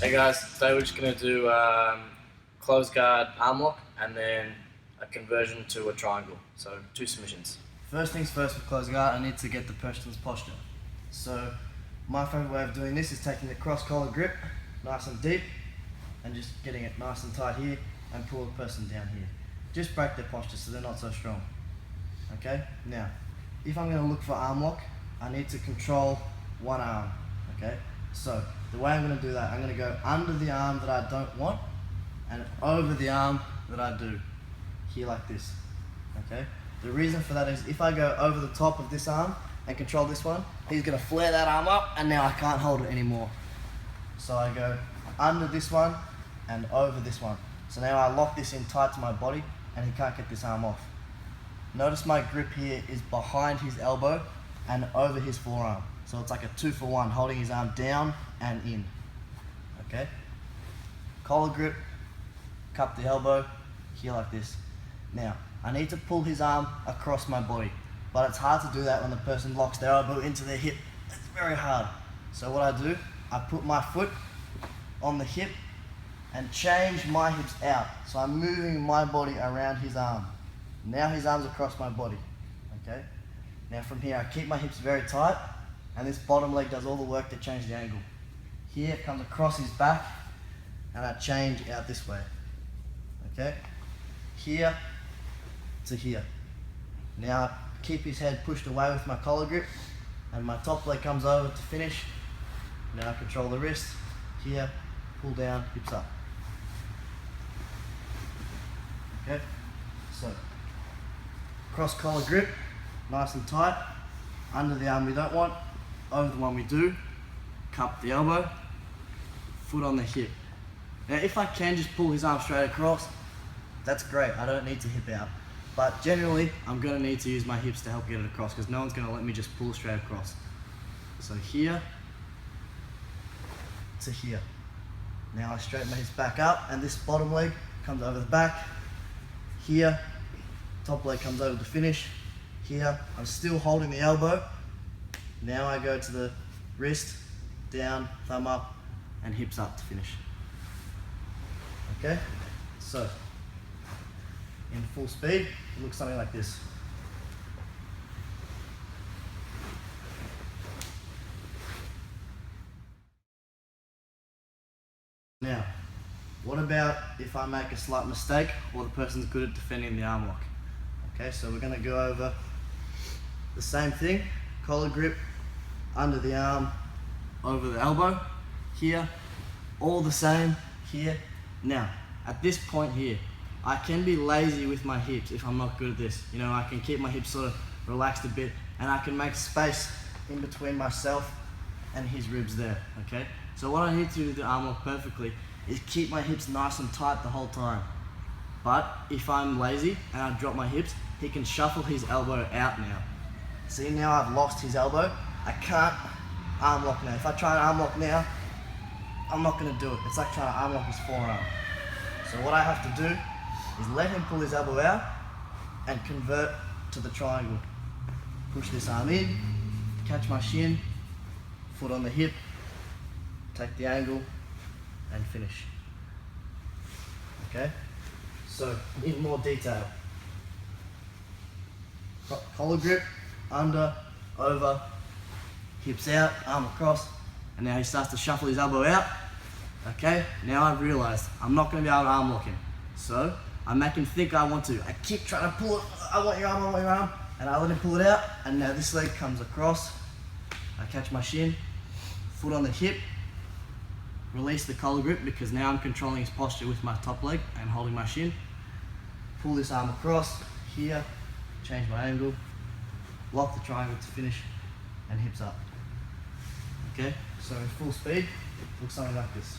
Hey guys, today we're just going to do close guard arm lock and then a conversion to a triangle, so 2 submissions. First things first with close guard, I need to get the person's posture. So my favourite way of doing this is taking the cross collar grip nice and deep and just getting it nice and tight here and pull the person down here. Just break their posture so they're not so strong. Okay, now if I'm going to look for arm lock, I need to control one arm. Okay, so the way I'm going to do that, I'm going to go under the arm that I don't want and over the arm that I do, here like this. Okay, the reason for that is if I go over the top of this arm and control this one, he's going to flare that arm up and now I can't hold it anymore. So I go under this one and over this one. So now I lock this in tight to my body and he can't get this arm off. Notice my grip here is behind his elbow and over his forearm. So it's like a 2-for-1, holding his arm down and in. Okay? Collar grip, cup the elbow, here like this. Now, I need to pull his arm across my body, but it's hard to do that when the person locks their elbow into their hip. It's very hard. So what I do, I put my foot on the hip and change my hips out. So I'm moving my body around his arm. Now his arm's across my body, okay? Now from here, I keep my hips very tight, and this bottom leg does all the work to change the angle. Here it comes across his back, and I change out this way, okay? Here to here. Now I keep his head pushed away with my collar grip, and my top leg comes over to finish. Now I control the wrist, here, pull down, hips up. Okay, so cross collar grip, nice and tight, under the arm we don't want, over the one we do, cup the elbow, foot on the hip. Now if I can just pull his arm straight across, that's great, I don't need to hip out. But generally, I'm going to need to use my hips to help get it across because no one's going to let me just pull straight across. So here to here. Now I straighten my hips back up and this bottom leg comes over the back. Here, top leg comes over to finish. Here, I'm still holding the elbow. Now I go to the wrist, down, thumb up, and hips up to finish. Okay, so in full speed, it looks something like this. Now, what about if I make a slight mistake or the person's good at defending the arm lock? Okay, so we're going to go over the same thing, collar grip, under the arm, over the elbow, here, all the same, here. Now, at this point here, I can be lazy with my hips if I'm not good at this. You know, I can keep my hips sort of relaxed a bit and I can make space in between myself and his ribs there, okay? So what I need to do the arm lock perfectly is keep my hips nice and tight the whole time. But if I'm lazy and I drop my hips, he can shuffle his elbow out now. See, now I've lost his elbow. I can't arm lock now. If I try to arm lock now, I'm not gonna do it. It's like trying to arm lock his forearm. So what I have to do is let him pull his elbow out and convert to the triangle. Push this arm in, catch my shin, foot on the hip, take the angle, and finish. Okay? So, in more detail. Collar grip, under, over, hips out, arm across, and now he starts to shuffle his elbow out. Okay, now I've realized I'm not going to be able to arm lock him. So, I make him think I want to. I keep trying to pull it, I want your arm, and I let him pull it out, and now this leg comes across. I catch my shin, foot on the hip, release the collar grip because now I'm controlling his posture with my top leg and holding my shin. Pull this arm across, here, change my angle, lock the triangle to finish, and hips up. Okay, so in full speed, it looks something like this.